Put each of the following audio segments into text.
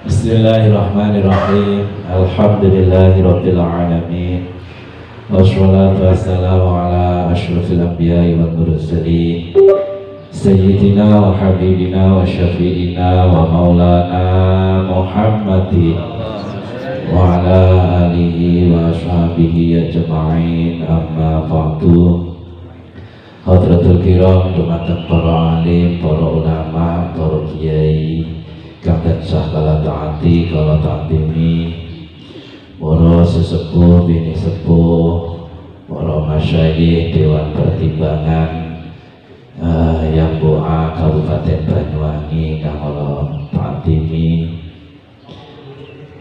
Bismillahirrahmanirrahim. Alhamdulillahirabbil alamin. Wassalatu wassalamu ala asyrofil anbiya'i wal mursalin sayyidina wa habibina wa syafi'ina wa maulana Muhammadin wa ala alihi wa ashabihi ajma'in, amma ba'du. Hadratul kiram, dumateng para alim, para ulama, para kiai kang tansah kala taati kala taatimi, para sesepuh bini sepuh, para masyayikh Dewan Pertimbangan yang doa Kabupaten Banyuwangi kang kala taatimi,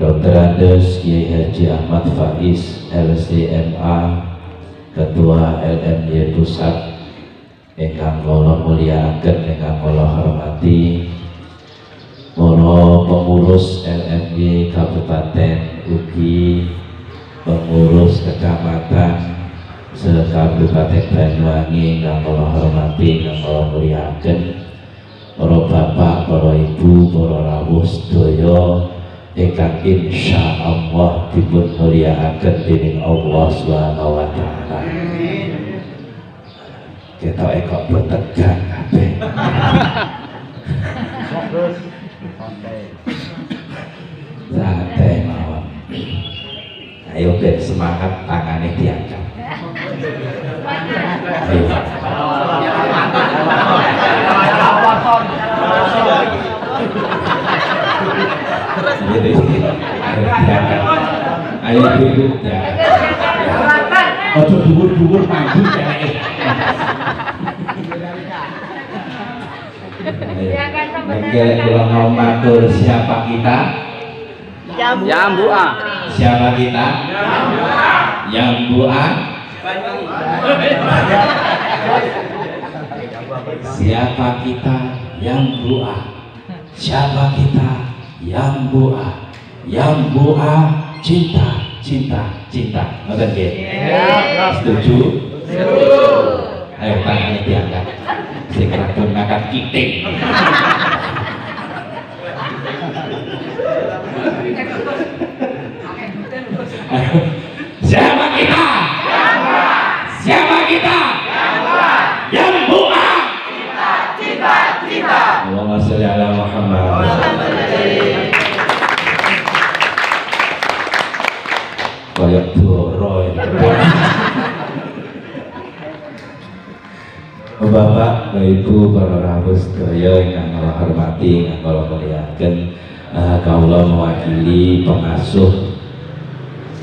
Dr. Andes Kiai Haji Ahmad Faiz LCMA, Ketua LMY Pusat ingkang kula mulyakaken, ingkang kula hormati para pengurus LMY Kabupaten ugi pengurus kecamatan se-Kabupaten Banyuwangi ingkang kula hormati, ingkang kula mulyakaken, para bapak, para ibu, para rawuh sedaya ingkang insyaallah dipun mulyakaken dening Allah Subhanahu wa taala. Kita ekor bertegang kabeh. Santai mawon. Ayo ben semangat, tangannya diangkat. Ayo. Ayo duduk ya. Ojo dhuwur-dhuwur maju ya. Mungkin kalau mau matur siapa kita? Jambu A. Siapa kita? Jambu A. Siapa kita? Jambu A. Siapa kita? Jambu A. Jambu A. Cinta, cinta, cinta. Ngoten nggih? Setuju? Setuju. Ayo tangannya diangkat. Sing kadung ngangkat kiting. Siapa kita? Siapa kita? Yang buka cinta, cinta. Allahumma sholli ala Muhammad. Kayak doro. Bapak, Ibu, para rawuh sedaya ingkang kula hormati, ingkang kula mulyakaken, kawula mewakili pengasuh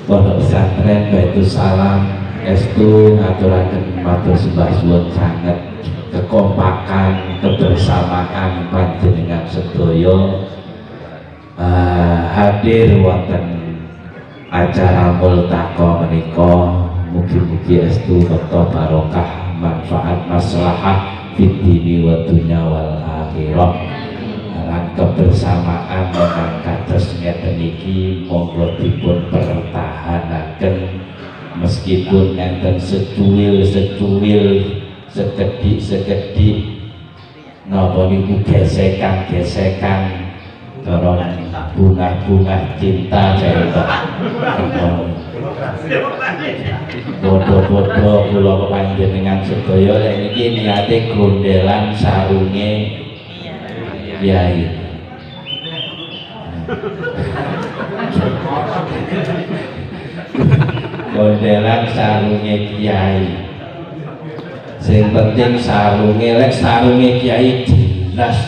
Pondok Pesantren Baitus Salam estu ngaturaken matur sembah suwun sanget kekompakan kebersamaan panjenengan sedaya hadir wonten acara multaqo menika. Mugi-mugi estu bekto barokah manfaat maslahah fid dini wa dunya wal akhirah. Lan kebersamaan ingkang kados ngeten iki monggo dipun pertahanaken meskipun enten secuil-secuil, sekedhik-sekedhik napa niku gesekan-gesekan cara bunga-bunga cinta jare kok Bodoh-bodoh kula panjenengan sedaya lek niki niate gondelan sarunge Kyai. Gondelan sarunge Kyai. Sing penting sarunge lek sarunge Kyai jelas.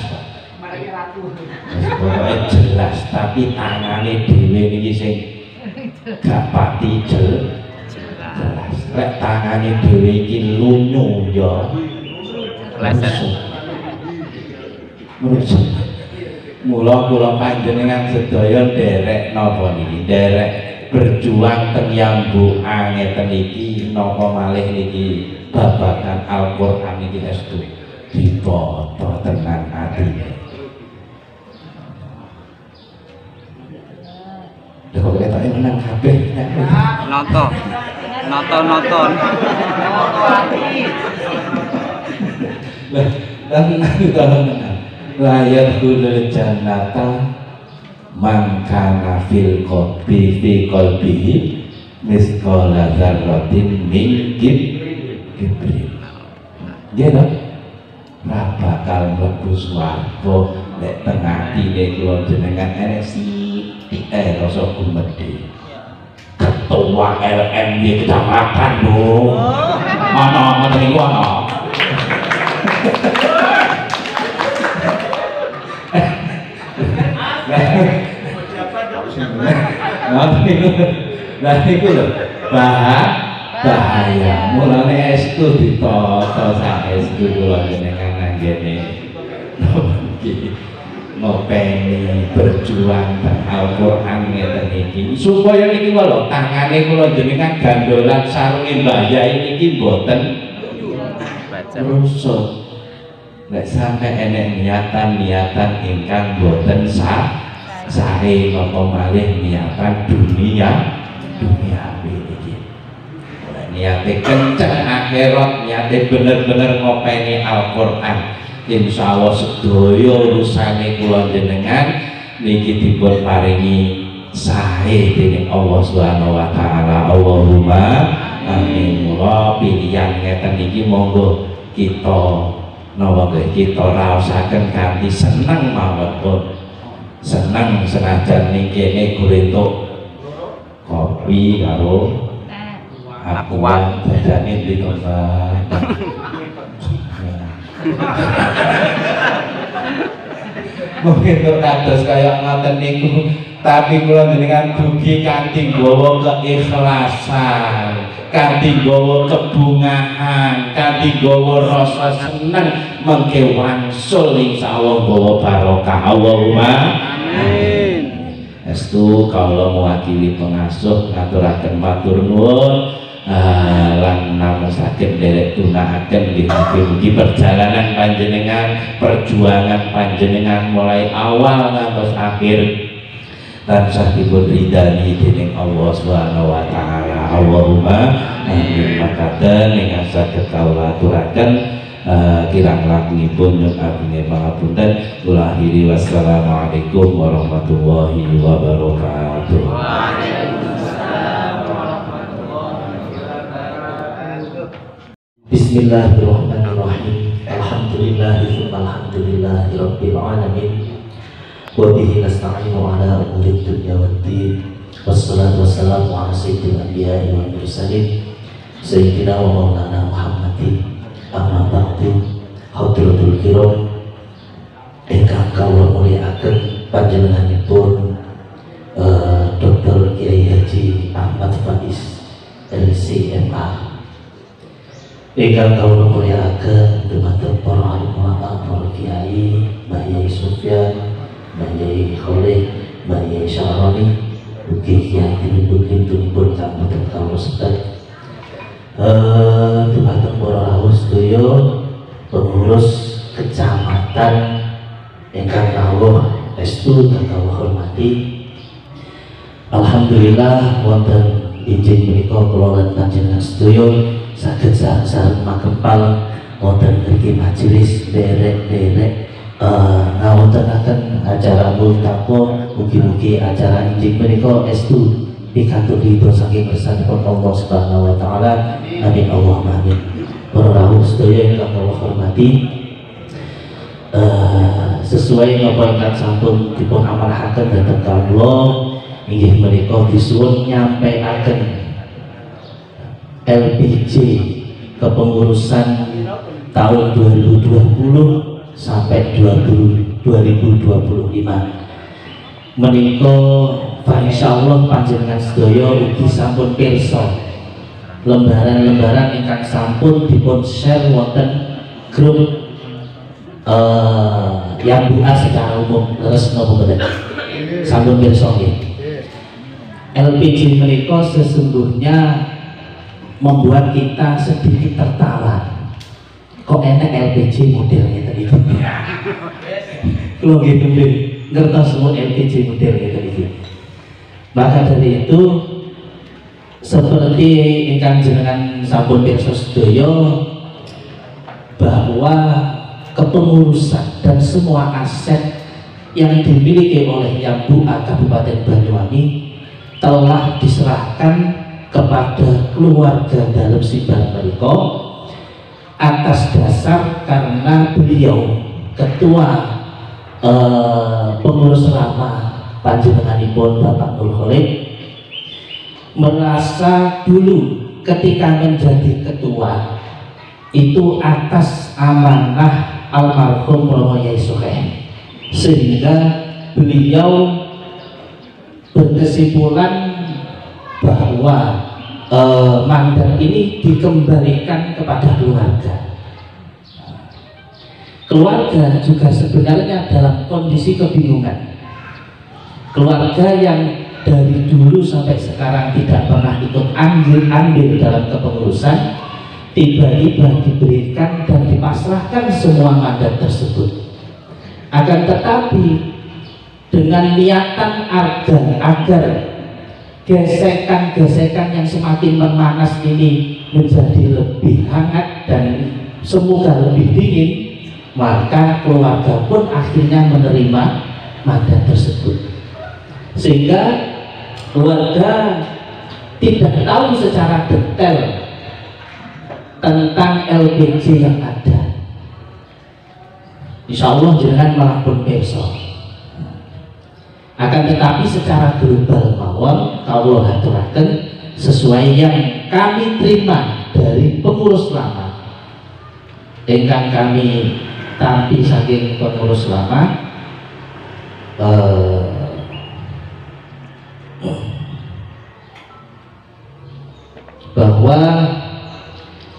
Pokoknya jelas, tapi tangane dhewe niki sing gak pati jelas. Lek tangane dhewe iki lunyu ya merusuk. Mula kula panjenengan sedaya nderek napa niki, nderek berjuang teng yambukan ngeten iki napa malih niki babagan Al-Qur'an iki estu ditata tenan atine. Lha kok ketoke menang kabeh. Nonton. Layat kulul jannata man kana fil qalbihi misqala dzarratin min kibrin. Nggih to? Ora bakal mlebu swarga nek teng atine kula jenengan enek sithik rasa gumedhe. Ketua LMY kecamatan lho. Ana ngoten niku ana. Lah niku lho bahaya. Mulane estu ditata saestu kula jenengan anggene ngopeni berjuang teng Al-Qur'an ngeten iki supaya niki lho tangane kula jenengan gandolan sarunge Mbah Yai niki mboten rusuk. Nek sampe enek niatan ingkang mboten sae napa malih niatan dunia iki. Niate kenceng akhirat, niate bener-bener ngopeni Al-Qur'an. Insyaallah sedaya urusane kula jenengan niki dipun paringi sae dening Allah Subhanahu wa taala. Allahumma amin. Mula pilihan ngeten iki monggo kita napa kita raosaken kanthi seneng mawon. Seneng senajan ning kene gurentuk kopi karo aqua jajane di tempat. Mungkin kok kados kaya ngoten niku, tapi kula jenengan dugi kanthi nggawa keikhlasan, kanthi nggawa kebungahan, kanthi nggawa rasa seneng mengke wangsul insyaallah nggawa barokah. Allahumma amin. Estu kawula mewakili pengasuh ngaturaken matur nuwun. Lan namung saged nderek tunakaken mugi-mugi perjalanan panjenengan, perjuangan panjenengan mulai awal ngantos akhir tansah dipun ridani dening Allah Subhanahu wa taala. Allahumma amin. Makaten ingkang saged kawula aturaken kirang langkungipun nyuwun agungé pangapunten. Kula akhiri wassalamualaikum warahmatullahi wabarakatuh. Bismillahirrahmanirrahim. Alhamdulillahi rabbil alamin. Wa bihi nasta'inu ala umuri dunya waddin. Wassalatu wassalamu ala sayyidil anbiya'i wal mursalin sayyidina wa maulana Muhammadin. Amma ba'du. Hadratul kiram ingkang kawula mulyakaken panjenenganipun Dr. Kiai Haji Ahmad Faiz LCMA. Ingkang kawula mulyakaken dumateng para alim ulama, para kiai, Mbah Yai Sufyan, Mbah Yai Khalid, Mbah Yai Syaroni, ugi kiai kintunipun kang boten kawula sebat. Dumateng para rawuh sedaya pengurus kecamatan ingkang kawula estu dan kawula hormati. Alhamdulillah wonten izin menika kula lan panjenengan sedaya saged sareng makempal wonten mriki majelis derek-derek ngawontenaken acara multaqo. Mugi-mugi acara injing menika estu pikantuk ridho saking kersanipun Allah Subhanahu wa taala. Amin Allahumma amin. Para rawuh sedaya ingkang kula hormati, sesuai napa ingkang sampun dipun amanahaken dhateng kawula inggih menika disuwun nyampaiaken LPG kepengurusan tahun 2020 sampai 2025 menika insyaallah panjenengan sedaya ugi sampun pirsa lembaran-lembaran ingkang sampun dipun share wonten grup yang doa secara umum. Terus napa mboten sampun pirsa nggih. LPG menika sesungguhnya membuat kita sedikit tertawa. Kok enak LPG model ngeten iki. Kulo nggih ngertos semua LPG model ngeten iki. Maka dari itu seperti ingkang jenengan sampun pirsa sedaya bahwa kepengurusan dan semua aset yang dimiliki oleh Yang Bu'a Kabupaten Banyuwangi telah diserahkan kepada keluarga dalam Simbah menika atas dasar karena beliau ketua pengurus lama panjenenganipun Bapak Nur Khalid merasa dulu ketika menjadi ketua itu atas amanah almarhum Romo Yai Sokeh, sehingga beliau berkesimpulan bahwa mandat ini dikembalikan kepada keluarga. Keluarga juga sebenarnya dalam kondisi kebingungan. Keluarga yang dari dulu sampai sekarang tidak pernah ikut ambil dalam kepengurusan, tiba-tiba diberikan dan dipasrahkan semua mandat tersebut. Akan tetapi dengan niatan agar gesekan-gesekan yang semakin memanas ini menjadi lebih hangat dan semoga lebih dingin, maka keluarga pun akhirnya menerima mandat tersebut, sehingga keluarga tidak tahu secara detail tentang LPG yang ada. Insya Allah jenengan malah pun pirsa. Akan tetapi secara global mawon kawula aturaken sesuai yang kami terima dari pengurus lama ingkang kami tampi saking pengurus lama, bahwa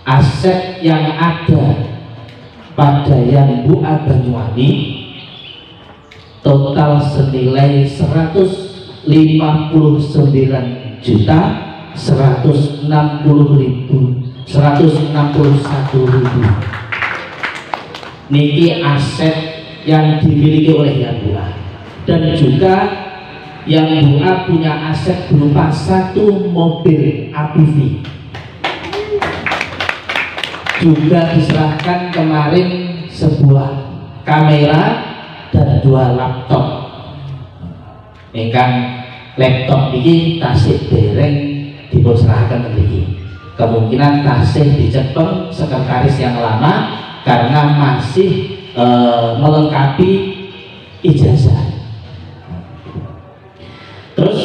aset yang ada pada Yang Bu'a Banyuwangi total senilai 159.161.000 niki aset yang dimiliki oleh Yang Bu'a, dan juga Yang Bu'a punya aset berupa 1 mobil APV, juga diserahkan kemarin sebuah kamera dan 2 laptop. Ingkang laptop ini tasih dereng dipunserahkan mriki. Kemungkinan tasih dicepeng sekretaris yang lama karena masih melengkapi ijazah. Terus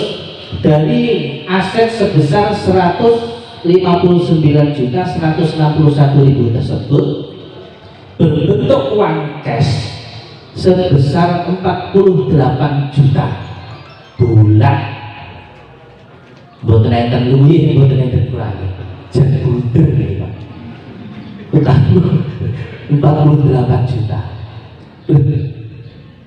dari aset sebesar 159.161.000 tersebut berbentuk uang cash sebesar 48 juta bulan. Mboten enten luwih, mboten enten kurang. Jan bunder iki, Pak. Utang 48 juta.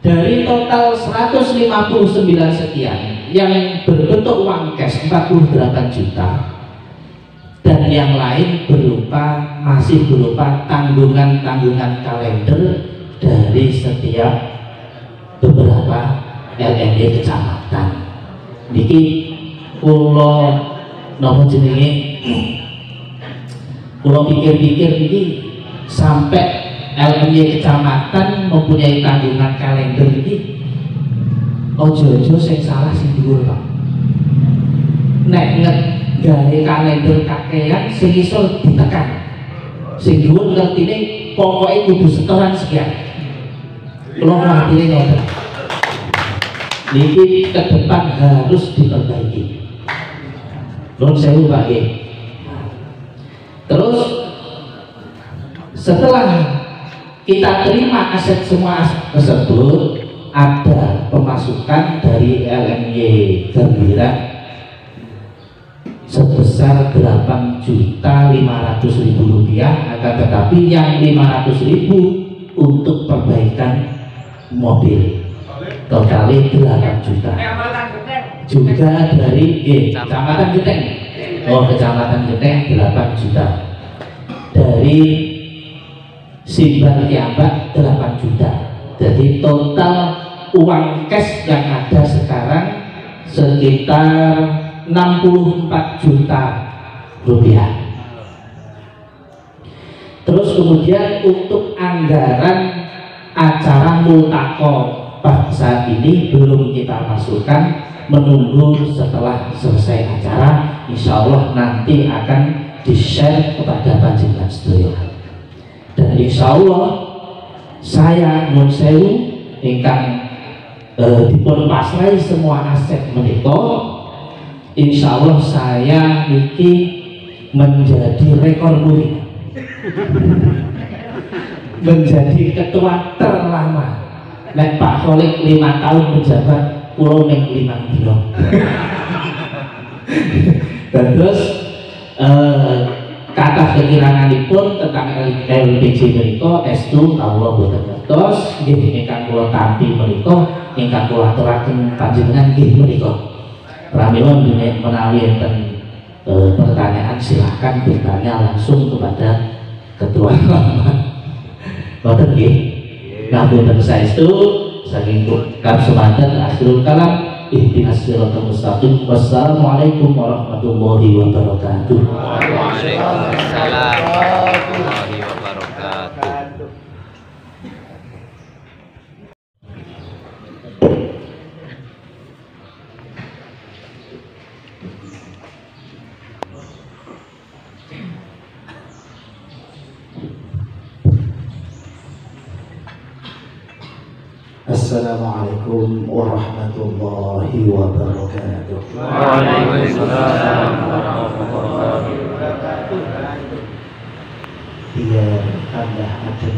Dari total 159 sekian yang berbentuk uang cash 48 juta, dan yang lain masih berupa tanggungan-tanggungan kalender dari setiap beberapa LND kecamatan. Niki kula napa jenenge, kula pikir-pikir niki sampai LND kecamatan mempunyai tanggungan kalender niki ojo-ojo sing salah sing dhuwur, Pak. nek gawe kalender kakean sing iso ditekan. Sing dhuwur ngertine pokoke kudu setoran sekian. Kula ngertine ngoten. Niki ke depan harus diperbaiki. Nuwun sewu Pak nggih. Terus setelah kita terima aset semua tersebut, ada pemasukan dari LMY Gembira sebesar 8.500.000 rupiah, akan tetapi yang 500.000 untuk perbaikan mobil, totalnya 8 juta. Juga dari Kecamatan Geteng, Kecamatan Geteng 8 juta, dari Simbar Kiambak 8 juta. Jadi total uang cash yang ada sekarang sekitar 64 juta rupiah. Terus kemudian untuk anggaran acara multaqo saat ini belum kita masukkan, menunggu setelah selesai acara, insya Allah nanti akan di-share kepada panjenengan sedaya. Dan insya Allah saya nyuwun sewu ingkang dipun pasrahi semua aset menika, insya Allah saya niki menjadi rekor muri, menjadi ketua terlama. Nek Pak Kholik 5 tahun menjabat, pulau ning 5 dino. Dan terus kata kekiranganipun tentang LPG menika estu kawula boten ngertos, nggih ingkang kula tampi menika ingkang kula aturaken panjenengan nggih menika. Pramila menawi enten pertanyaan silahkan bertanya langsung kepada ketua lama. Boten nggih. Ngapunten saestu saking kap semanten akhirul kalam. Ihdinas siratal mustaqim. Wassalamualaikum warahmatullahi wabarakatuh. Waalaikumsalam warahmatullahi wabarakatuh. Assalamualaikum warahmatullahi wabarakatuh. Waalaikumsalam warahmatullahi wabarakatuh. Biar tambah adem,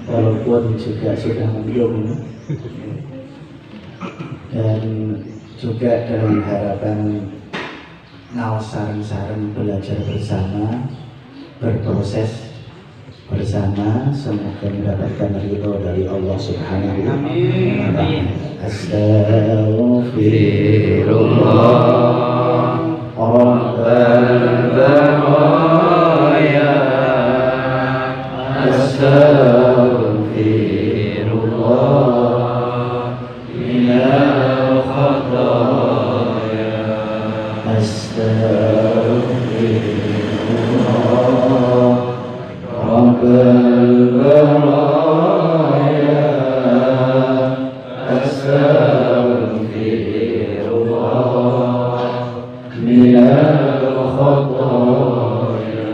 walaupun juga sudah mendung, dan juga dalam harapan ngaos sareng-sareng belajar bersama, berproses bersama, semoga mendapatkan ridho dari Allah Subhanahu wa Ta'ala. Astaghfirullah Rabbal baraya, astaghfirullah minal khataya, astaghfirullah Rabbal baraya, astaghfirullah minal khataya,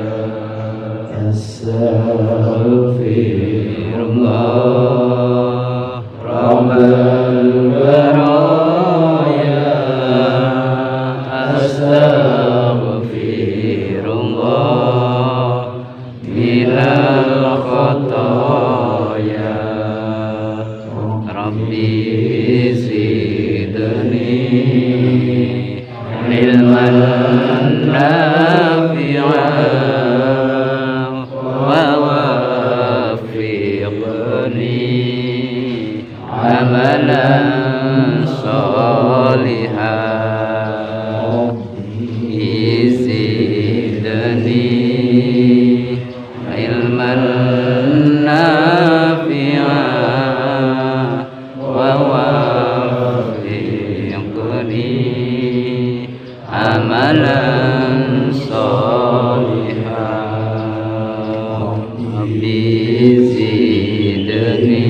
astaghfirullah Rabbal baraya, astaghfirullah minal khataya. Rabbi zidni ilman nafi'an wa waffiqni amalan sholihan. Rabbi zidni ilman nafi'an wa waffiqni amalan sholihan. Rabbi zidni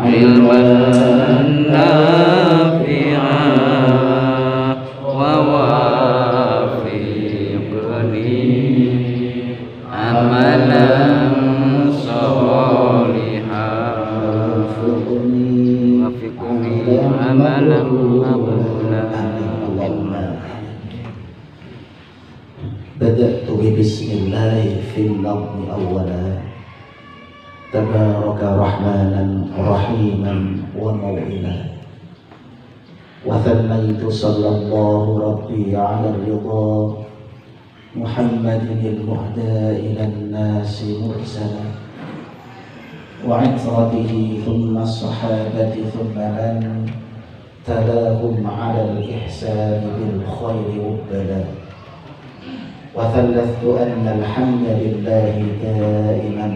ilman nafi'an بدأت ببسم الله في النظم أولا تبارك رحمانا رحيما وموئلا وثنيت صلى الله ربي على الرضا محمد المهدى إلى الناس مرسلا وعترته ثم الصحابة ثم من تلاهم على الإحسان بالخير مقبلا وثلثت أن الحمد لله دائما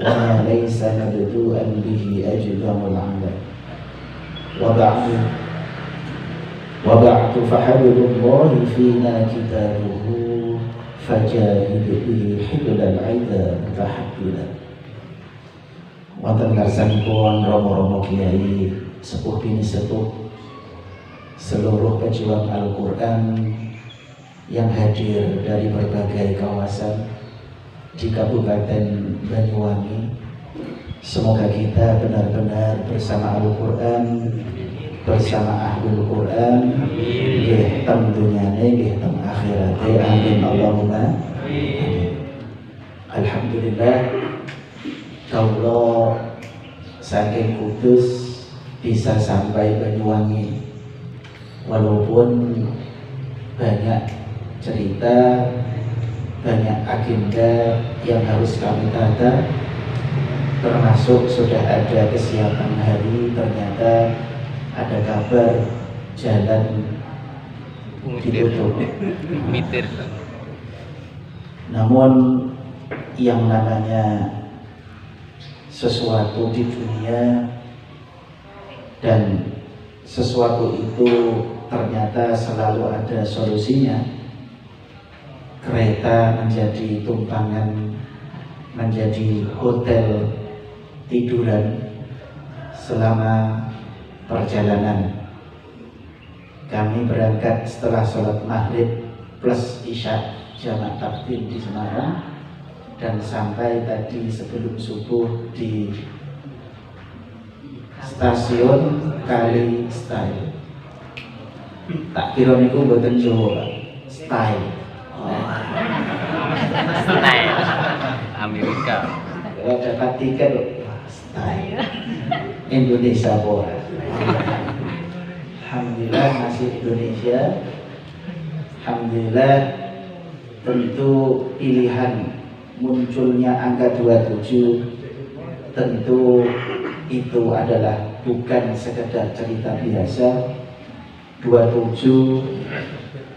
وما ليس مبدوءا به أجدم العمل وبعد فحبل الله فينا كتابه فجاهد به حبل العدا متحبلا wonten ngarsanipun romo-romo kiai sepuh bini sepuh seluruh pejuang Al-Quran yang hadir dari berbagai kawasan di Kabupaten Banyuwangi. Semoga kita benar-benar bersama Al-Quran, bersama Ahlul Quran, nggih teng dunyane nggih teng akhirate, amin Allahumma amin. Alhamdulillah kawula saking Kudus bisa sampai Banyuwangi walaupun banyak cerita, banyak agenda yang harus kami tata, termasuk sudah ada kesiapan hari, ternyata ada kabar jalan ditutup. Namun yang namanya sesuatu di dunia dan sesuatu itu ternyata selalu ada solusinya. Kereta menjadi tumpangan, menjadi hotel tiduran selama perjalanan. Kami berangkat setelah sholat maghrib plus isya jamak takdim di Semarang dan sampai tadi sebelum subuh di stasiun Kali Style. Tak kira niku mboten Jawa, Style. Style Amerika. Kalau dapat tiket Style Indonesia bola. Alhamdulillah masih Indonesia. Alhamdulillah tentu pilihan munculnya angka 27 tentu itu adalah bukan sekedar cerita biasa. 27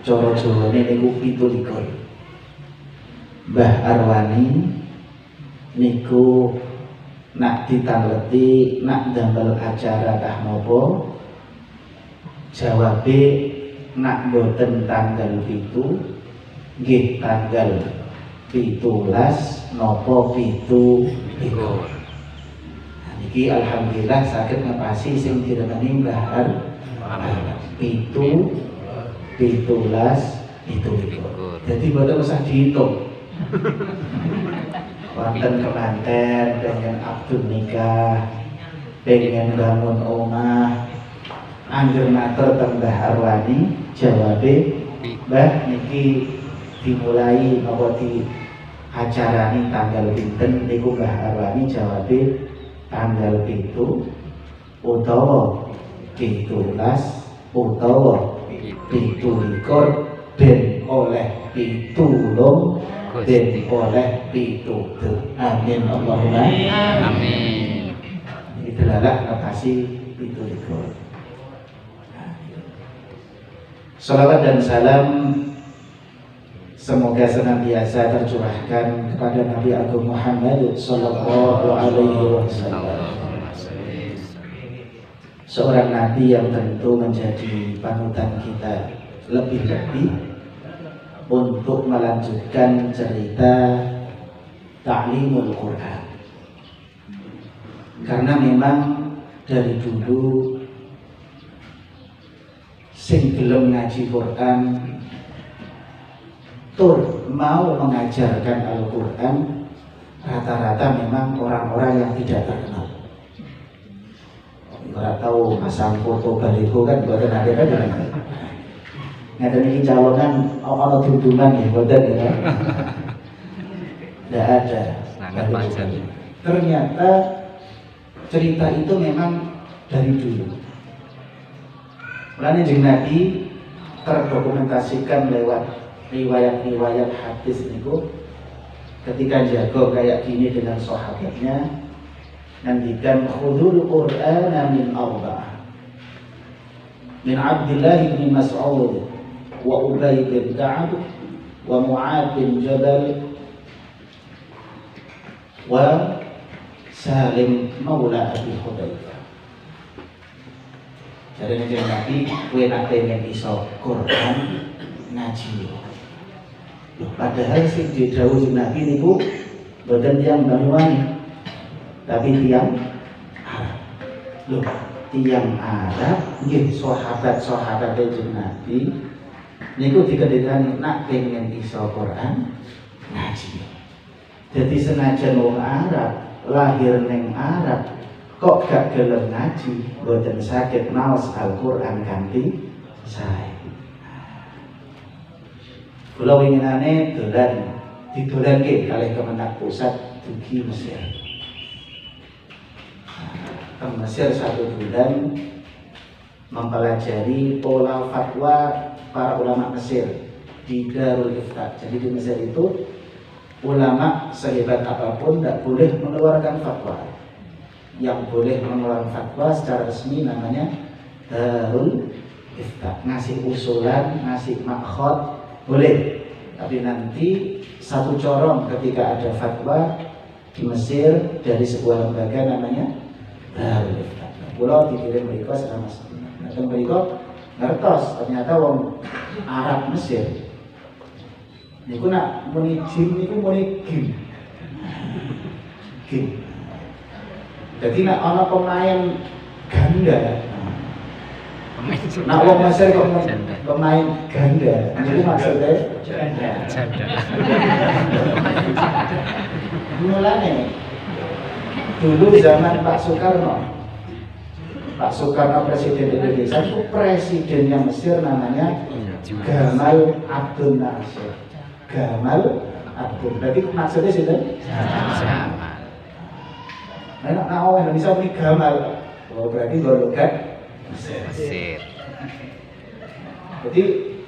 coro Jawane niku 17. Mbah Arwani niku nak ditangleti nak damel acara kah napa, jawabe nak boten tanggal 7 nggih tanggal 17 nopo 7. Nah, niki alhamdulillah saged ngepasi sing diremeni Mbah Arwani 17 itu. Jadi boten usah dihitung. Wonten kemanten pengen akad nikah, pengen bangun omah, angger matur teng Mbah Arwani, jawabe Mbah niki dimulai napa di acara ini tanggal pinten niku Mbah Arwani jawabe tanggal 7 utawa 17 utawa 17 ben oleh pitulung ben oleh pitutur. Amin Allahumma Amin. Itulah notasi 17. Salawat dan salam semoga senantiasa tercurahkan kepada Nabi Agung Muhammad Sallallahu Alaihi Wasallam, seorang Nabi yang tentu menjadi panutan kita lebih-lebih untuk melanjutkan cerita ta'limul Quran. Karena memang dari dulu sing gelem ngaji Quran tur mau mengajarkan Al-Quran rata-rata memang orang-orang yang tidak terkenal. ora tahu pasang foto baliho kan buatan ada kan ngaten iki calonan ana dundungan ya buatan ya. Tidak ada. Sangat wajar. Ternyata cerita itu memang dari dulu. Mulane jeung Nabi terdokumentasikan lewat riwayat-riwayat hadis niku ketika jago kayak gini dengan sahabatnya nantikan khudul Qur'ana min arba'ah min Abdullah bin Mas'ud wa Ubay bin Ka'ab wa Mu'ad bin Jabal wa Salim maula Abi Hudzaifah. Jadi nanti Nabi kue nak pengen iso Quran ngaji. Loh, padahal sih di dawuh Nabi niku boten tiyang Banyuwangi, tapi tiyang Arab. Loh, tiyang Arab nggih sahabat-sahabat Nabi niku dikedekani nak pengen iso Quran ngaji. Jadi senajan wong Arab lahir ning Arab kok gak gelem ngaji, boten saged maos Al-Qur'an kanthi sae. Kula winginane didolanke kalih Kemenak Pusat dugi Mesir. Ke Mesir 1 bulan mempelajari pola fatwa para ulama Mesir di Darul Ifta. Jadi di Mesir itu ulama sehebat apapun tidak boleh mengeluarkan fatwa. Yang boleh mengeluarkan fatwa secara resmi namanya Darul Ifta. Ngasih usulan, ngasih makhot boleh. Tapi nanti satu corong ketika ada fatwa di Mesir dari sebuah lembaga namanya Darul Ifta. Pulau dikirim mereka selama sebulan. Dan mereka ngertos ternyata wong Arab Mesir niku nak muni jin niku muni gim. Jadi nak ana pemain ganda. Nak wong Mesir kok pemain ganda. Niku maksudnya janda. Mulane dulu zaman Pak Soekarno presiden Indonesia itu presidennya Mesir namanya Gamal Abdul Nasir. Gamal Abdul. Berarti maksudnya sih Sama. Nah, orang Indonesia ini Gamal. Oh, berarti logat Mesir. Jadi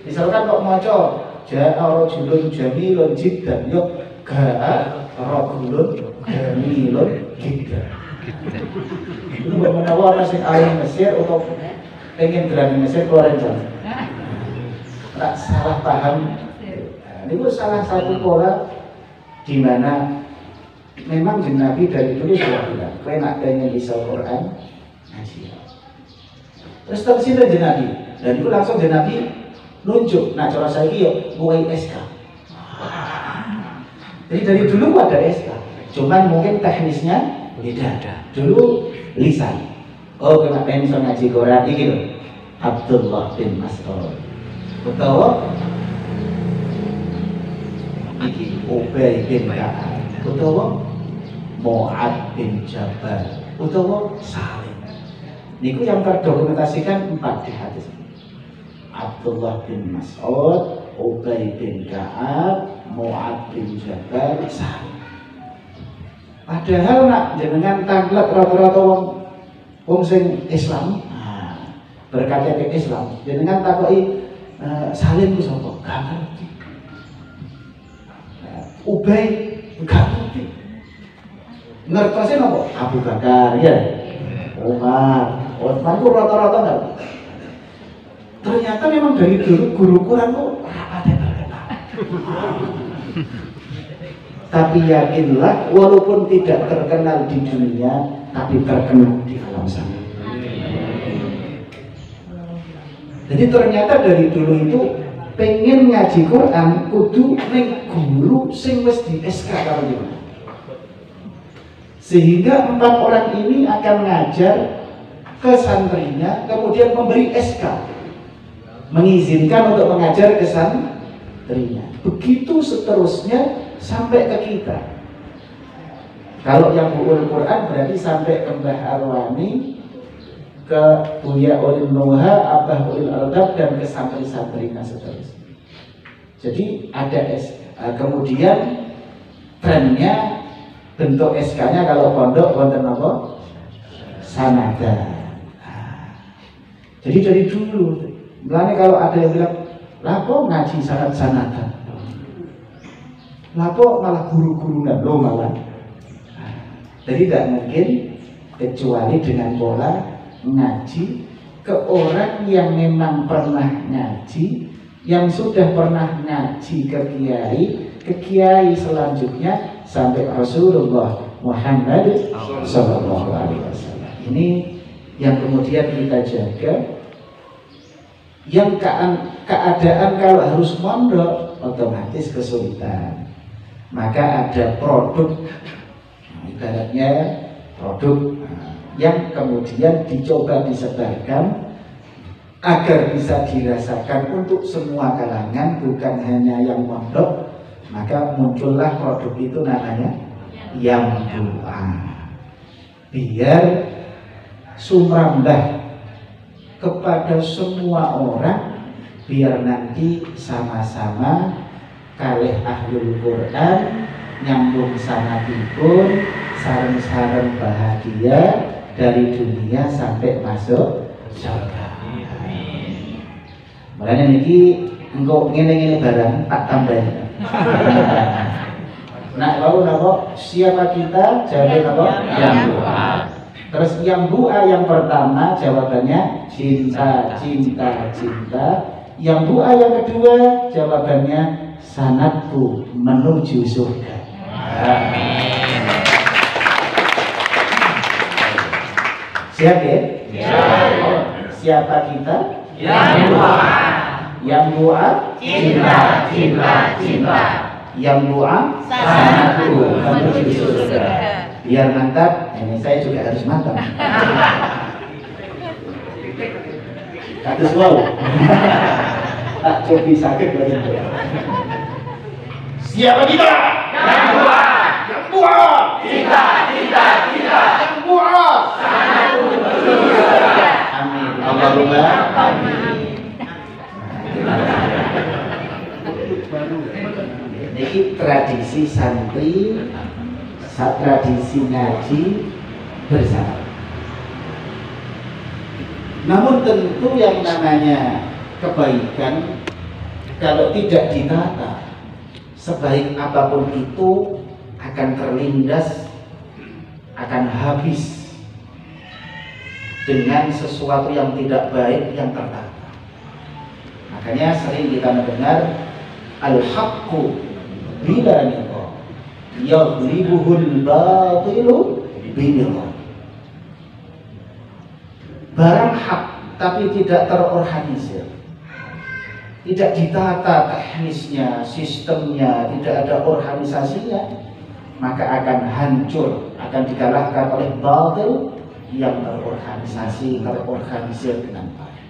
misalkan kok maca ja'a rajulun jamilun jiddan yo ga'a rajulun jamilun jiddan. Itu menawa orang sing ahli Mesir atau pengen berani Mesir keluarin jalan. Tak salah paham. Ini salah satu pola di mana memang Nabi dari dulu sudah bilang, kau nak pengen bisa Quran ngaji. Terus terus itu Nabi, dan itu langsung Nabi nunjuk. Nah cara saya ini mulai SK. Jadi dari dulu ada SK, cuman mungkin teknisnya beda. Dulu lisan. Oh kau nak pengen bisa ngaji Quran ini loh. Abdullah bin Mas'ud. Betul? Iki Ubay bin Ka'ab, utawa Mu'ad bin Jabal, utawa Salim. Niku yang terdokumentasikan 4 di hadis. Abdullah bin Mas'ud, Ubay bin Ka'ab, Mu'ad bin Jabal, Salim. Padahal nak jenengan tanglet rata-rata wong sing Islam, berKTP Islam, jenengan takoki Salim ku sapa? Gak ngerti. Ubay gak ngerti. Ngertosnya apa? Abu Bakar ya, Umar, Utsman itu rata-rata nggak. Ternyata memang dari dulu guru Quran itu rapatnya terkenal. Tapi yakinlah, walaupun tidak terkenal di dunia, tapi terkenal di alam sana. Jadi ternyata dari dulu itu pengen ngaji Quran kudu ning guru sing wis di SK karo jenengan. Sehingga 4 orang ini akan ngajar ke santrinya, kemudian memberi SK mengizinkan untuk mengajar ke santrinya. Begitu seterusnya sampai ke kita. Kalau yang buul Quran berarti sampai ke Mbah Arwani, ke Buya Ulil Nuha, Abah Ulil Albab, dan ke santri-santrinya seterusnya. Jadi ada kemudian trennya bentuk SK-nya kalau pondok wonten apa? Sanada. Jadi dari dulu, mulanya kalau ada yang bilang, lapo ngaji sanad-sanadan, lapo malah guru-gurunan, lo malah. Jadi tidak mungkin kecuali dengan pola ngaji ke orang yang memang pernah ngaji, yang sudah pernah ngaji ke kiai selanjutnya sampai Rasulullah Muhammad Sallallahu Alaihi Wasallam. Ini yang kemudian kita jaga. Yang keadaan kalau harus mondok otomatis kesulitan, maka ada produk, ibaratnya produk yang kemudian dicoba disebarkan agar bisa dirasakan untuk semua kalangan, bukan hanya yang mondok. Maka muncullah produk itu namanya Yambua, biar sumrambah kepada semua orang, biar nanti sama-sama kalih ahlul Quran nyambung sanadipun sareng-sareng bahagia dari dunia sampai masuk surga. Makanya niki engko ngene-ngene barang tak tambahin. Nah, lalu napa? Siapa kita? Jawabnya napa? Yambua. Terus Yambua yang pertama jawabannya cinta, cinta, cinta. Yambua yang kedua jawabannya sanadku menuju surga. Amin. Siap ya? Siapa kita? Yambua. Yambua cinta, cinta, cinta. Yambua sanadku menuju surga. Biar mantap, ini saya juga harus mantap. Kados wow. Tak cobi sakit lagi. Siapa kita? Yambua. Yambua. Cinta, cinta, cinta. Yambua. Sanadku menuju surga. Amin. Allahumma amin. Ini tradisi santri, tradisi ngaji bersama. Namun tentu yang namanya kebaikan kalau tidak ditata, sebaik apapun itu akan terlindas, akan habis dengan sesuatu yang tidak baik yang tertata. Makanya sering kita mendengar al-haqqu bila niqab yaghlibuhul batilu binillah. Barang hak tapi tidak terorganisir, tidak ditata teknisnya, sistemnya, tidak ada organisasinya, maka akan hancur, akan dikalahkan oleh batil yang terorganisasi, terorganisir dengan baik.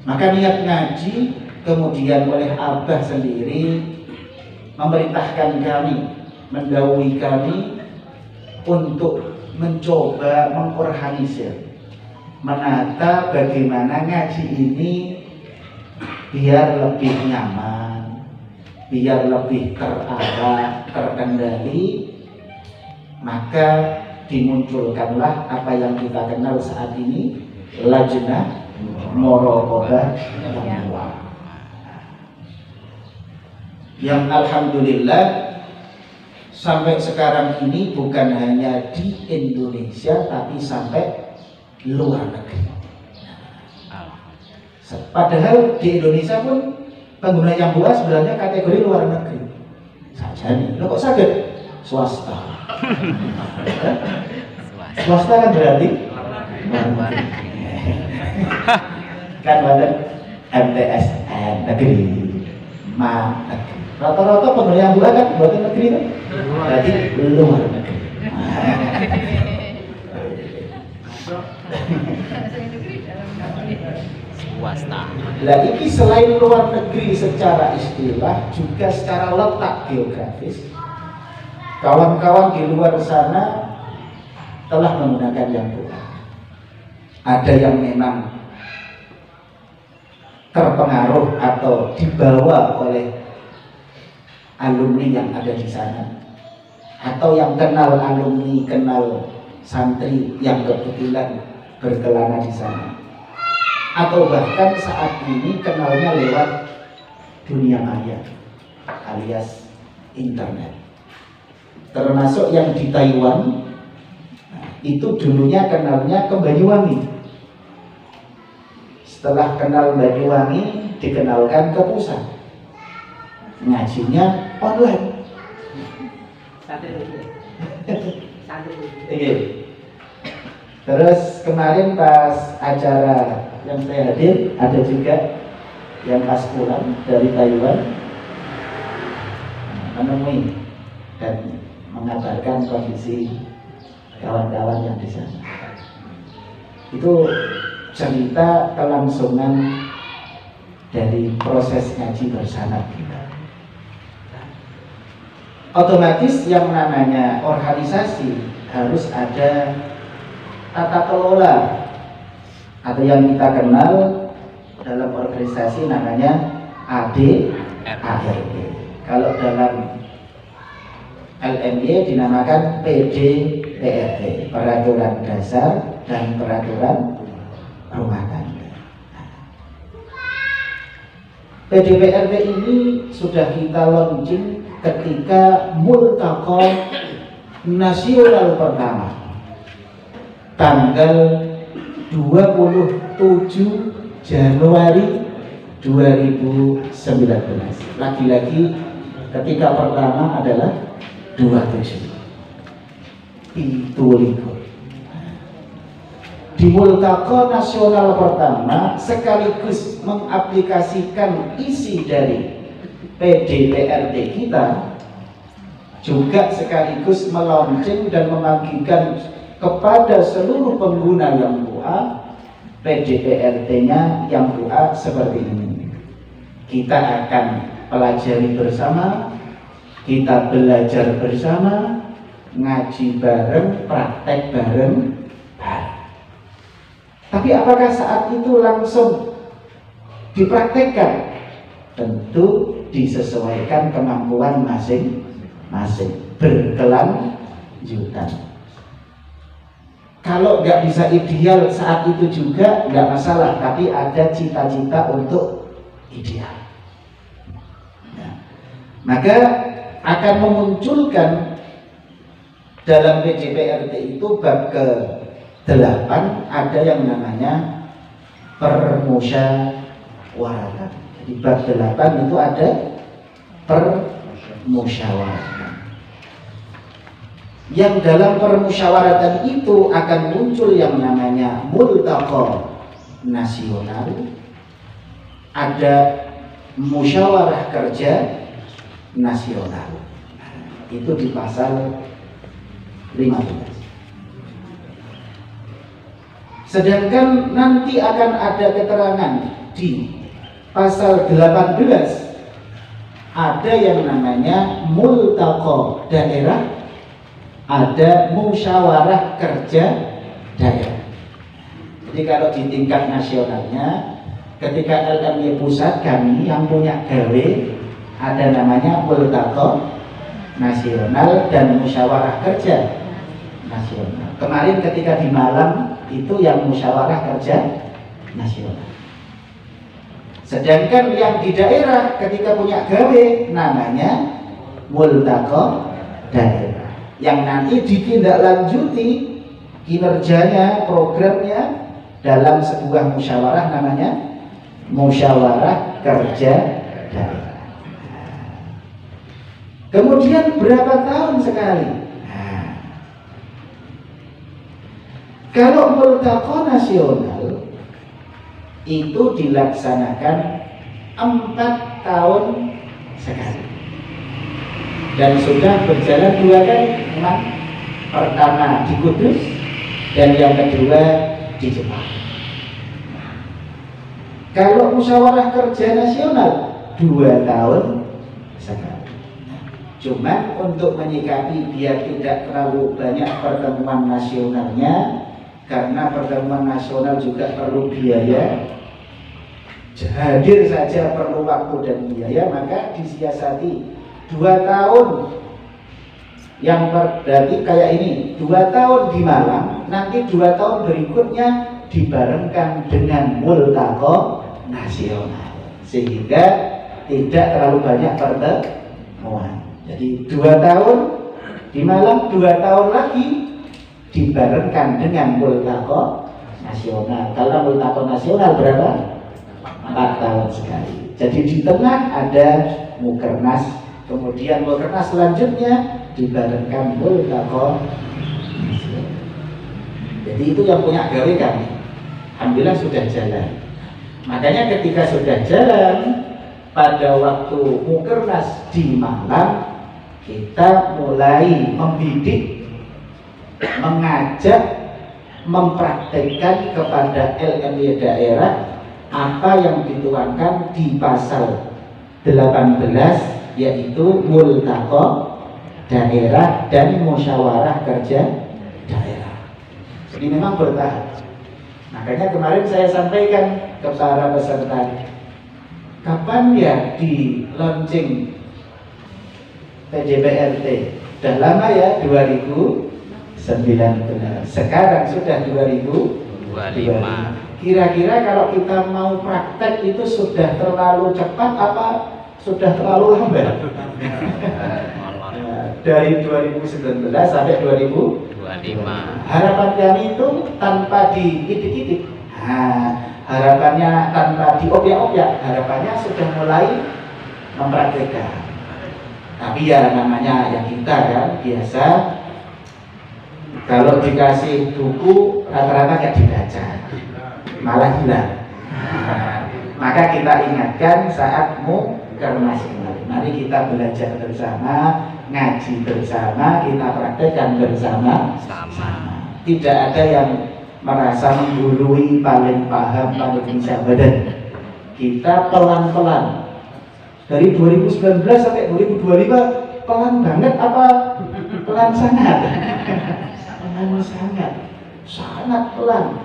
Maka niat ngaji kemudian oleh Abah sendiri memerintahkan kami, mendahului kami untuk mencoba mengorganisir, menata bagaimana ngaji ini biar lebih nyaman, biar lebih terarah, terkendali. Maka dimunculkanlah apa yang kita kenal saat ini, Lajnah Muraqabah yang alhamdulillah sampai sekarang ini bukan hanya di Indonesia tapi sampai luar negeri. Padahal di Indonesia pun pengguna Yambua sebenarnya kategori luar negeri saja nih. Lo kok sakit? Swasta. Swasta kan berarti kan ada MTSN negeri, negeri. Rata-rata pengguna Yambua kan buatan negeri kan? Berarti luar negeri. Swasta. Lah ini selain luar negeri secara istilah, juga secara letak geografis, kawan-kawan di luar sana telah menggunakan Yambua. ada yang memang terpengaruh atau dibawa oleh alumni yang ada di sana, atau yang kenal alumni, kenal santri yang kebetulan berkelana di sana, atau bahkan saat ini kenalnya lewat dunia maya alias internet. Termasuk yang di Taiwan, itu dulunya kenalnya ke Banyuwangi. Setelah kenal Banyuwangi, dikenalkan ke pusat, ngajinya online. Terus kemarin pas acara yang saya hadir, ada juga yang pas pulang dari Taiwan menemui dan mengabarkan kondisi kawan-kawan yang di sana. Itu cerita kelangsungan dari proses ngaji bersama kita. Otomatis yang namanya organisasi harus ada tata kelola, atau yang kita kenal dalam organisasi namanya AD/ART. Kalau dalam LMY dinamakan PDPRT, peraturan dasar dan peraturan rumah tangga. PDPRT ini sudah kita launching ketika Multaqa Nasional pertama tanggal 27 Januari 2019. Lagi-lagi ketika pertama adalah 27 itu libur. Di Multaqa Nasional pertama sekaligus mengaplikasikan isi dari PDPRT kita, juga sekaligus melaunching dan membagikan kepada seluruh pengguna yang doa PDPRT-nya yang doa seperti ini. Kita akan pelajari bersama, kita belajar bersama, ngaji bareng, praktek bareng. Tapi apakah saat itu langsung dipraktekkan? Tentu disesuaikan kemampuan masing-masing, berkelanjutan. Kalau nggak bisa ideal saat itu juga nggak masalah, tapi ada cita-cita untuk ideal. Nah, maka akan memunculkan dalam PDPRT itu bab ke-8 ada yang namanya permusyawaratan. Di bab 8 itu ada permusyawaratan. Yang dalam permusyawaratan itu akan muncul yang namanya Multaqa Nasional, ada musyawarah kerja nasional. Itu di pasal 15. Sedangkan nanti akan ada keterangan di pasal 18, ada yang namanya Multaqa daerah, ada musyawarah kerja daerah. Jadi kalau di tingkat nasionalnya, ketika LMY pusat kami yang punya gawe ada namanya Multaqa Nasional dan musyawarah kerja nasional. Kemarin ketika di Malang itu yang musyawarah kerja nasional. Sedangkan yang di daerah ketika punya gawe namanya Multaqa daerah, yang nanti ditindaklanjuti kinerjanya, programnya dalam sebuah musyawarah namanya musyawarah kerja daerah. Kemudian berapa tahun sekali? Kalau Multaqa Nasional itu dilaksanakan 4 tahun sekali. Dan sudah berjalan 2 kali, memang pertama di Kudus dan yang kedua di Jepang. Kalau musyawarah kerja nasional 2 tahun sekali. Cuma untuk menyikapi biar tidak terlalu banyak pertemuan nasionalnya, karena pertemuan nasional juga perlu biaya, hadir saja perlu waktu dan biaya, maka disiasati 2 tahun yang berarti kayak ini, 2 tahun di Malang, nanti 2 tahun berikutnya dibarengkan dengan multaqo nasional, sehingga tidak terlalu banyak pertemuan. Jadi 2 tahun di Malang, 2 tahun lagi dibarengkan dengan multaqo nasional. Kalau multaqo nasional berapa? 4 tahun sekali. Jadi di tengah ada Mukernas, kemudian Mukernas selanjutnya dibarengkan multaqo nasional. Jadi itu yang punya gawe kami. Alhamdulillah sudah jalan. Makanya ketika sudah jalan, pada waktu Mukernas di Malang, kita mulai membidik, mengajak, mempraktekkan kepada LMY daerah apa yang dituangkan di pasal 18, yaitu multaqo daerah dan musyawarah kerja daerah. Jadi memang bertahap. Makanya kemarin saya sampaikan ke para peserta, kapan ya di launching PJBRT? Sudah lama ya, 2019. Sekarang sudah 2025. Kira-kira kalau kita mau praktek itu sudah terlalu cepat apa sudah terlalu lambat? Dari 2019 sampai 2025. Harapan kami itu tanpa diidik-idik. Harapannya tanpa diobyak-obyak. Harapannya sudah mulai mempraktekkan. Tapi ya namanya yang kita kan biasa, kalau dikasih buku rata-rata nggak dibaca, malah hilang. Maka kita ingatkan saat Mukernas kemarin, mari kita belajar bersama, ngaji bersama, kita praktekkan bersama. Tidak ada yang merasa menggurui, paling paham, paling bisa badan. Kita pelan-pelan. Dari 2019 sampai 2025 pelan banget apa pelan sangat? Pelan sangat pelan,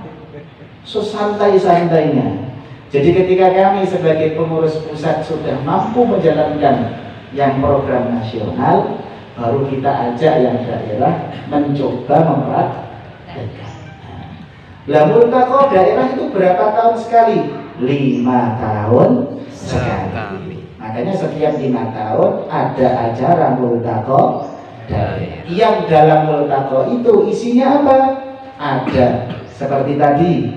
sesantai-santainya. Jadi ketika kami sebagai pengurus pusat sudah mampu menjalankan yang program nasional, baru kita ajak yang daerah mencoba mempraktekkan. Lah multaqo daerah itu berapa tahun sekali? 5 tahun sekali. Makanya setiap 5 tahun ada acara multaqo daerah. Yang dalam multaqo itu isinya apa? Ada seperti tadi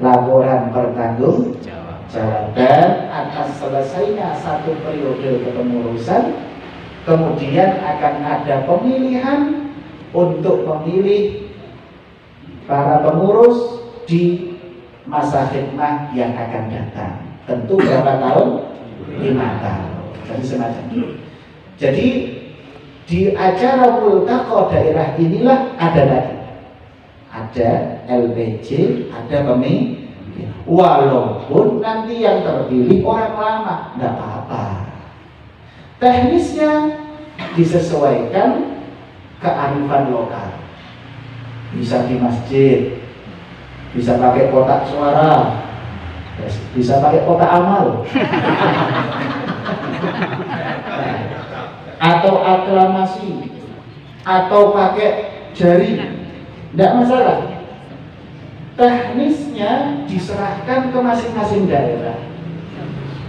laporan pertanggungjawaban atas selesainya 1 periode kepengurusan, kemudian akan ada pemilihan untuk memilih para pengurus di masa khidmah yang akan datang. Tentu berapa tahun? 5 tahun. Jadi semacam itu. Jadi di acara multaqo daerah inilah ada tadi, ada LPJ, ada pemimpin. Walaupun nanti yang terpilih orang lama, nggak apa-apa. Teknisnya disesuaikan kearifan lokal. Bisa di masjid, bisa pakai kotak suara, bisa pakai kotak amal, atau aklamasi, atau pakai jari, tidak masalah. Teknisnya diserahkan ke masing-masing daerah.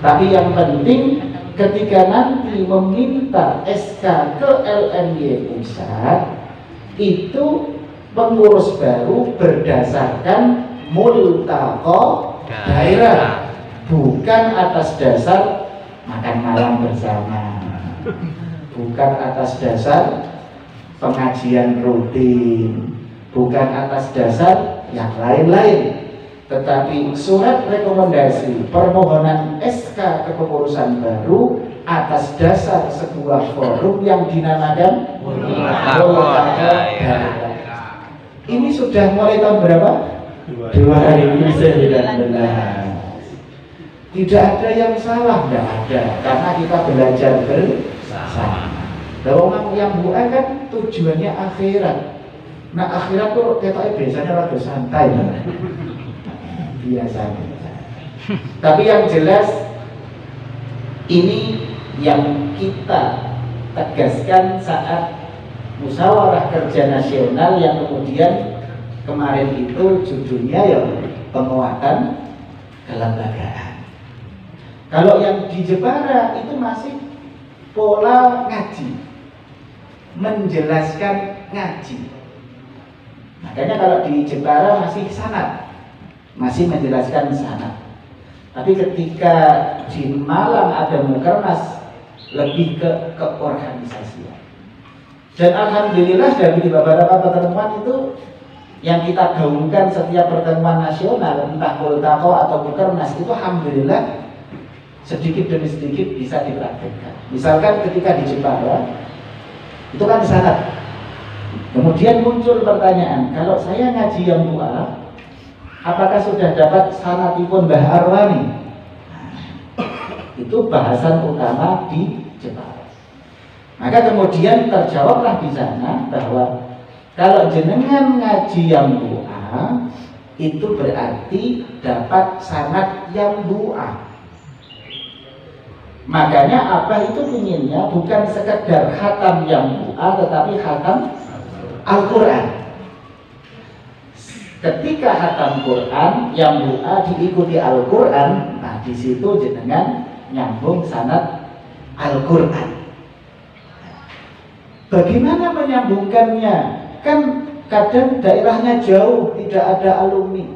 Tapi yang penting ketika nanti meminta SK ke LMY pusat, itu pengurus baru berdasarkan multaqo daerah, bukan atas dasar makan malam bersama, bukan atas dasar pengajian rutin, bukan atas dasar yang lain-lain, tetapi surat rekomendasi permohonan SK kepengurusan baru atas dasar sebuah forum yang dinamakan multaqo daerah. Ini sudah mulai tahun berapa? 2019. Tidak ada yang salah, tidak ada, karena kita belajar bersama. Bahwa yang buat kan tujuannya akhirat, Nah akhirat tuh ketoknya biasanya rada santai biasanya. Tapi yang jelas ini yang kita tegaskan saat musyawarah kerja nasional yang kemudian kemarin itu judulnya ya penguatan kelembagaan. Kalau yang di Jepara itu masih pola ngaji, menjelaskan ngaji. Makanya kalau di Jepara masih sanad, masih menjelaskan sanad. Tapi ketika di Malang ada Mukernas, lebih ke keorganisasian. Dan alhamdulillah dari beberapa pertemuan itu yang kita gaungkan setiap pertemuan nasional, entah Multaqo atau Mukernas, itu alhamdulillah sedikit demi sedikit bisa dipraktikkan. Misalkan ketika di Jepara itu kan sanad. Kemudian muncul pertanyaan, kalau saya ngaji yang tua, apakah sudah dapat sanatipun Mbah Arwani? Itu bahasan utama di Jepara. Maka kemudian terjawablah di sana bahwa kalau jenengan ngaji yang tua, itu berarti dapat sanad yang tua. Makanya apa itu inginnya bukan sekedar khatam yang tua, tetapi khatam Al-Quran. Ketika khatam Quran yang tua diikuti Al-Quran, nah di situ jenengan nyambung sanad Al-Quran. Bagaimana menyambungkannya? Kan kadang daerahnya jauh, tidak ada alumni.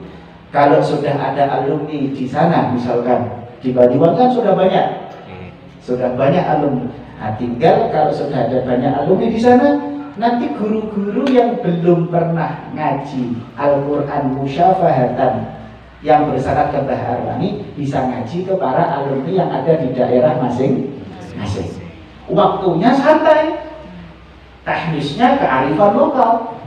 Kalau sudah ada alumni di sana, misalkan di Banyuwangi kan sudah banyak alumni. Nah, tinggal kalau sudah ada banyak alumni di sana, nanti guru-guru yang belum pernah ngaji Al-Quran musyafahatan yang bersyarat ke Mbah Arwani bisa ngaji ke para alumni yang ada di daerah masing-masing. Waktunya santai, teknisnya kearifan lokal,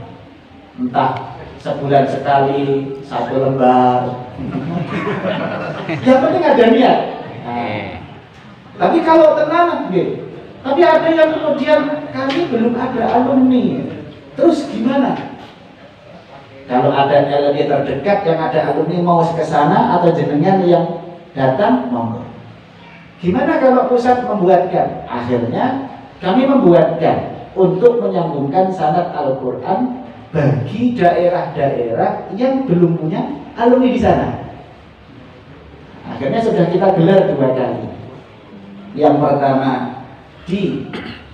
entah sebulan sekali 1 lembar. Yang penting ada niat. Nah, tapi kalau tenang, tapi ada yang kemudian kami belum ada alumni, terus gimana? Kalau ada alumni terdekat yang ada alumni mau ke sana atau jenengan yang datang, monggo. Gimana kalau pusat membuatkan? Akhirnya kami membuatkan untuk menyambungkan sanad Al-Quran bagi daerah-daerah yang belum punya alumni di sana. Akhirnya sudah kita gelar 2 kali. Yang pertama di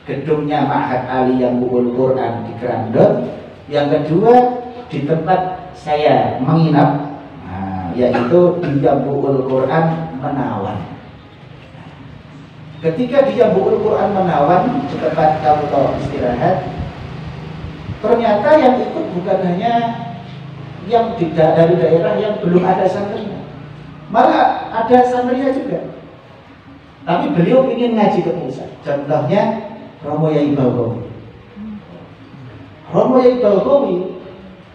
gedungnya Ma'had Ali yang Buul Quran di Grandot, yang kedua di tempat saya menginap, yaitu di Buul Quran Menawan. Ketika di Buul Quran Menawan, di tempat kamu istirahat, ternyata yang ikut bukan hanya yang dari daerah yang belum ada santrinya, malah ada santrinya juga. Tapi beliau ingin ngaji ke pusat. Contohnya Romo Yai Bagowi. Romo Yai Bagowi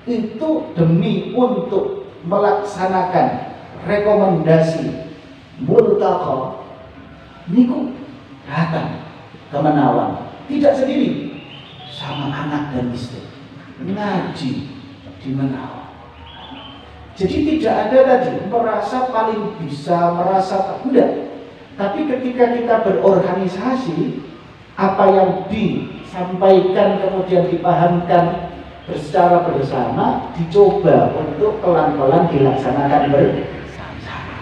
itu demi untuk melaksanakan rekomendasi Multaqo niku datang ke Menawan, tidak sendiri, sama anak dan istri ngaji di Menawan. Jadi tidak ada tadi merasa paling bisa, merasa enggak. Tapi ketika kita berorganisasi, apa yang disampaikan kemudian dipahamkan secara bersama, dicoba untuk pelan-pelan dilaksanakan bersama.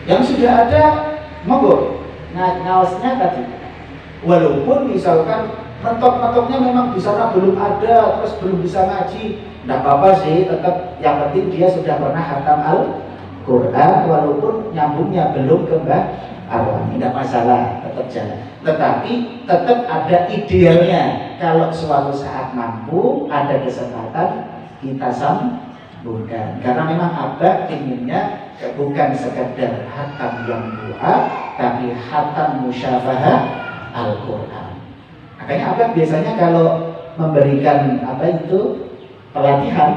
Yang sudah ada, monggo ngawasnya tadi. Walaupun misalkan mentok-mentoknya memang di sana belum ada, terus belum bisa ngaji, tidak apa-apa sih, tetap yang penting dia sudah pernah khatam Al-Quran, walaupun nyambungnya belum ke Mbah Arwani, tidak masalah, tetap jalan. Tetapi tetap ada idealnya, kalau suatu saat mampu, ada kesempatan, kita sambungkan. Karena memang Abah inginnya bukan sekedar khatam yang tua, tapi khatam musyafahah Al-Quran. Makanya Abah biasanya kalau memberikan pelatihan,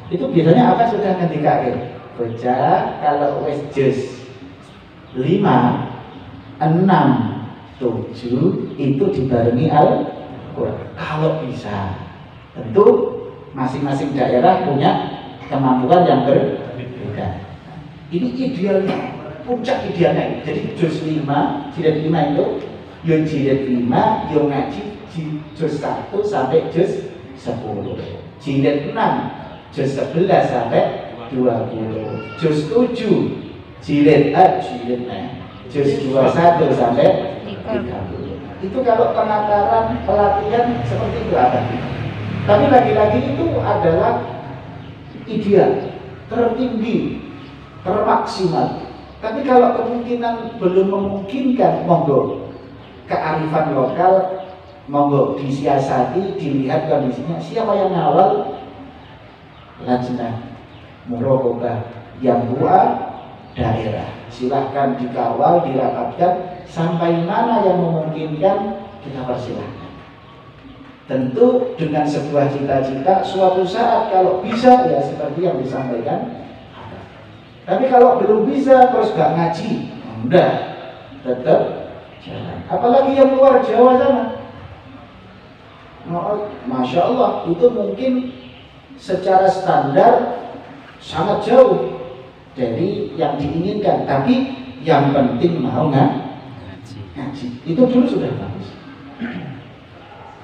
itu biasanya Abah sudah ngendikain, bocah kalau wis juz 5, 6, 7 itu dibarengi Quran. Kalau bisa, tentu masing-masing daerah punya kemampuan yang berbeda. Ini idealnya, puncak idealnya. Jadi juz 5, jilid 5 itu yo jilid 5, yo ngaji juz 1 sampai juz 10. Jilid 6, juz 11 sampai 20. Juz 7, jilid juz 21 sampai 30. Itu kalau penataran pelatihan seperti itu ada. Tapi lagi-lagi itu adalah ideal, tertinggi, termaksimal. Tapi kalau kemungkinan belum memungkinkan, monggo kearifan lokal, monggo disiasati, dilihat kondisinya. Siapa yang ngawal? Lajnah Muraqabah yang buat daerah. Silahkan dikawal, dirapatkan sampai mana yang memungkinkan kita persilahkan. Tentu dengan sebuah cita-cita, suatu saat kalau bisa ya seperti yang disampaikan. Tapi kalau belum bisa terus gak ngaji, udah tetap jalan. Apalagi yang luar Jawa sana, Masya Allah, itu mungkin secara standar sangat jauh dari yang diinginkan, tapi yang penting mau ngaji. Itu dulu sudah bagus.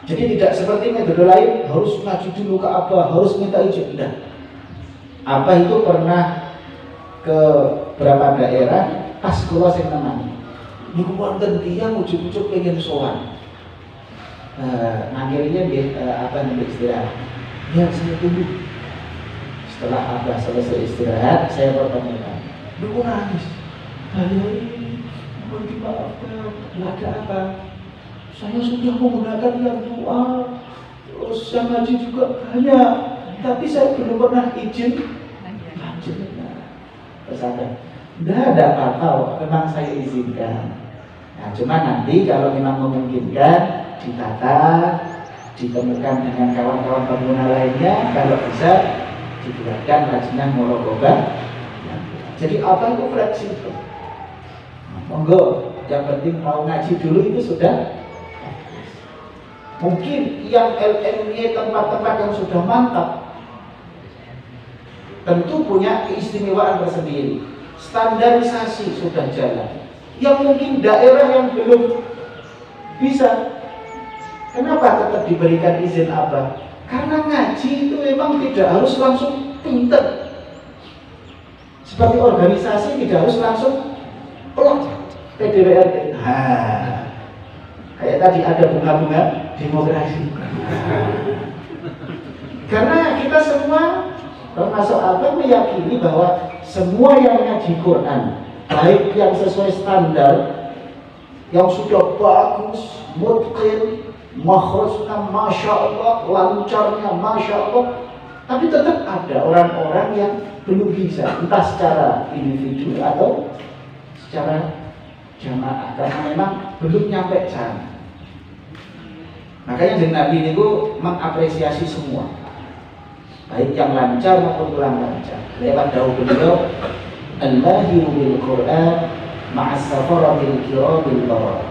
Jadi tidak seperti metode lain harus ngaji dulu ke apa, harus minta izin. Tidak. Apa itu pernah ke beberapa daerah pas kula sing nemani. Niku wonten tiyang ujug-ujug pengen sowan. Akhirnya namanya istirahat. Ya saya tunggu. Setelah Abah selesai istirahat, saya pertanyakan, "Lu nangis?" "Mohon dimaafkan, nggak ada apa. Saya sudah menggunakan yang doa, terus yang ngaji juga banyak, tapi saya belum pernah izin." Terus nggak ada apa-apa, memang saya izinkan. Nah, cuma nanti kalau memang memungkinkan, ditata, ditemukan dengan kawan-kawan pengguna lainnya, kalau bisa dibuatkan Lajnah Muraqabah. Jadi apa itu fleksibel. Monggo, yang penting mau ngaji dulu itu sudah. Mungkin yang LMY tempat-tempat yang sudah mantap tentu punya keistimewaan tersendiri. Standarisasi sudah jalan. Yang mungkin daerah yang belum bisa, kenapa tetap diberikan izin apa? Karena ngaji itu memang tidak harus langsung pinter. Seperti organisasi tidak harus langsung plot PDWRD. Kayak tadi ada bunga-bunga demokrasi. Karena kita semua termasuk apa meyakini bahwa semua yang ngaji Quran, baik yang sesuai standar, yang sudah bagus, mutqin, makhrajnya Masya Allah, lancarnya Masya Allah, tapi tetap ada orang-orang yang belum bisa, entah secara individu atau secara jamaah, karena memang belum nyampe sana. Makanya Nabi ini mengapresiasi semua, baik yang lancar maupun kurang lancar. Lewat dawuh beliau, "Al-mahiru bil Quran ma'as safaratil kiramil bararah.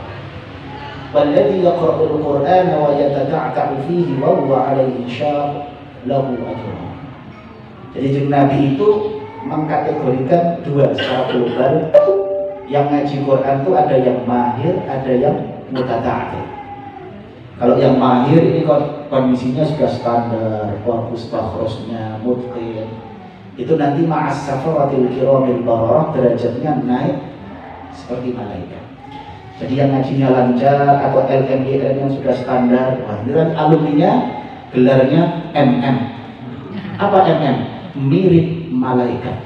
Walladhi yaqra'ul Qur'ana wa yatata'ta'u fihi wa huwa 'alaihi syaq lahu ajrun." Jadi Nabi itu mengkategorikan dua secara global. Yang ngaji Quran itu ada yang mahir, ada yang mutata'atil. Kalau yang mahir ini kondisinya sudah standar, bagus takhrajnya, mutqin. Itu nanti ma'as safaratil kiramil bararah, derajatnya naik seperti malaikat. Jadi yang ngajinya lancar atau LMIN yang sudah standar, wah, alumninya gelarnya MM. Apa MM? Mirip malaikat.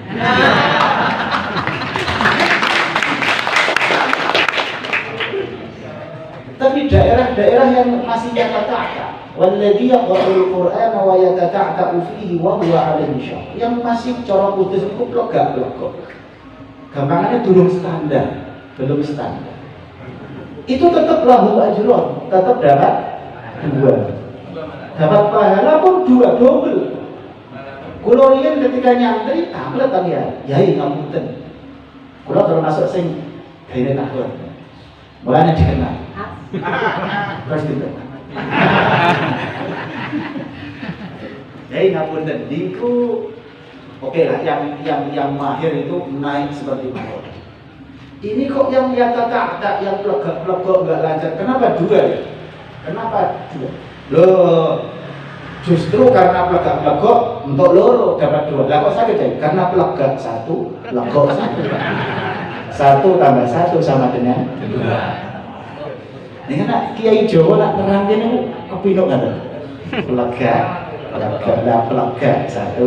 Tapi daerah-daerah yang masih yatata'ta, walladzi yaqra'ul Qur'ana wa yatata'ta'u fihi wa huwa 'alaihi syaq, yang masih cara putus itu plok-plok. Gampangannya belum standar, itu tetap lahu ajrun, tetap dapat dua, dapat pahala pun dua, double. Kulo riyen ketika nyantri tamplet kan ya, yai ngapunten. Kulo termasuk sing gawe takut. Mulane dikenal. Terus gitu. Jadi ngapunten niku oke lah, yang mahir itu naik seperti itu. Ini kok yang tak yang plegok nggak lancar. Kenapa dua ya? Kenapa dua? Loh, justru karena plegok untuk loro dapat dua. Lah kok sakit ya? Karena plegok satu, plegok satu. 1 tambah 1 sama dengan 2. Ini kan Kiai Jawa nak nerangin itu kepinuk kan? Plegok, lah plegok 1,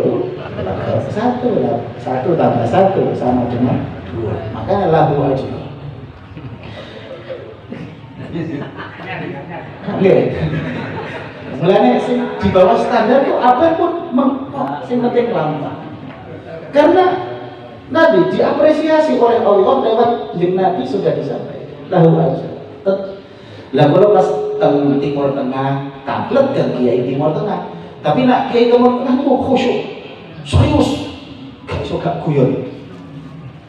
plegok 1 lah. 1 tambah 1 sama dengan 2. Makanya lahu aja. Oke. Mulanya di bawah standar itu apapun sing penting lama. Karena Nabi diapresiasi oleh Allah lewat yang Nabi sudah disampaikan. Lahu aja. Lah kalau pas teng Timur Tengah, tamplet kan Kiai Timur Tengah. Tapi nak Kiai Timur Tengah itu khusyuk, serius, gak iso gak guyon.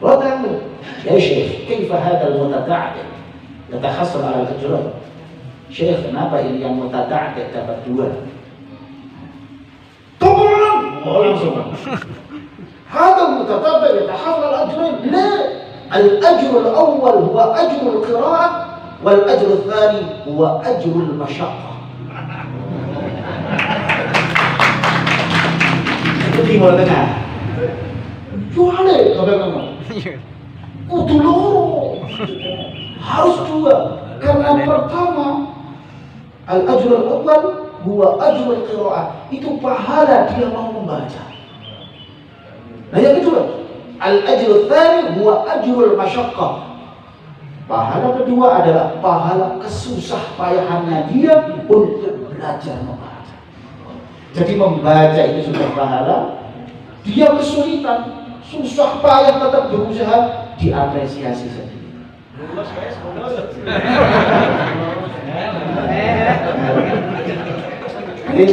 Lo tahu, ya Syekh, kaifa hadzal mutata'addid yatahassal 'ala al-ajrain? Syekh, kenapa ini yang mutata'addid dapat 2? Tolong, langsung. هذا المتتابع يتحول الأجرين. لا، الأجر الأول هو أجر القراءة والأجر الثاني هو أجر المشقة. Itu Timur Tengah. Jualnya kadang-kadang. Kudu loro. Harus 2. Karena pertama, al-ajr al-awwal huwa ajr al-qira'ah. Itu pahala dia mau membaca. Nah yang kedua, al-ajrul tsani huwa ajrul masyaqqah. Pahala kedua adalah pahala kesusah payahannya dia untuk belajar membaca. Jadi membaca itu sudah pahala, dia kesulitan, susah payah tetap berusaha, diapresiasi sendiri. Jadi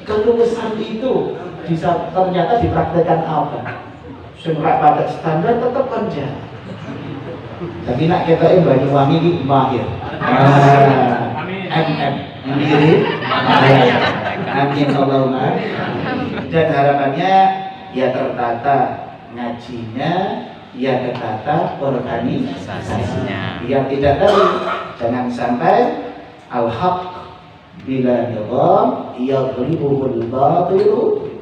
kelulusan itu bisa ternyata dipraktekkan apa? Semua pada standar tetap kerja. Tapi nak kita Banyuwangi ini mahir. Mandiri. Amin Allahumma. Dan harapannya ya tertata ngajinya, ya tertata organisasinya. Yang tidak tahu jangan sampai al-haq bila nizam yadribuhul batilu.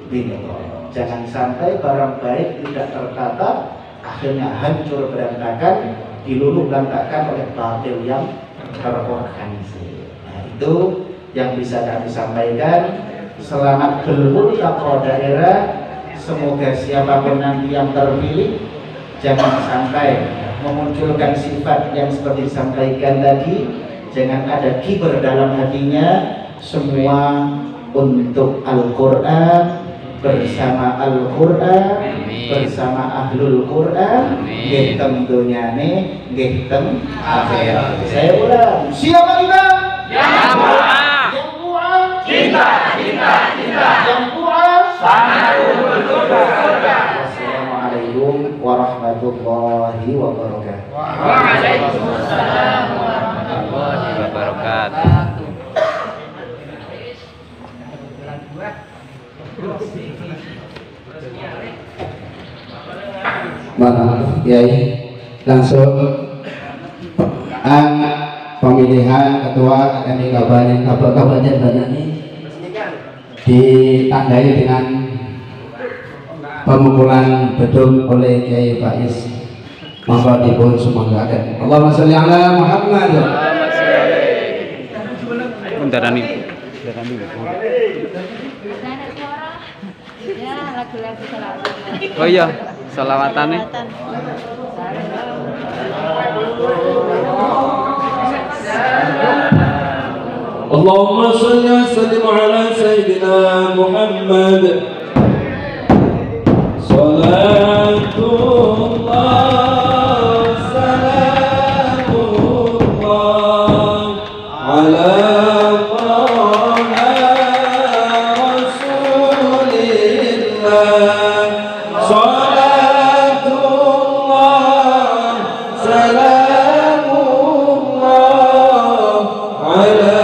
Jangan sampai barang baik tidak tertata, akhirnya hancur berantakan, diluluh lantakkan oleh batil yang terorganisir. Nah, itu yang bisa kami sampaikan. Selamat bermultaqa daerah. Semoga siapapun nanti yang terpilih jangan sampai memunculkan sifat yang seperti disampaikan tadi. Jangan ada kibar dalam hatinya. Semua untuk Al-Quran, bersama Al-Quran, bersama Ahlul Quran, nggih teng donyane, nggih teng akhirat. Saya ulang, siapa kita? Yang doa, cinta, yang doa, surga. Wassalamualaikum warahmatullahi wabarakatuh. Waalaikumsalam warahmatullahi wabarakatuh. Maaf, Kiai, langsung pemilihan ketua Akademi Kabupaten Banyuwangi ditandai dengan pemukulan bedung oleh Kiai Faiz. Monggo dipun sumanggaken. Allahumma sholli ala Muhammad. Darani. Ya, lagu-lagu selawat. Oh iya, selawatannya. Allahumma sholli wa sallim ala sayyidina Muhammad. Salatullah salamullah ala ala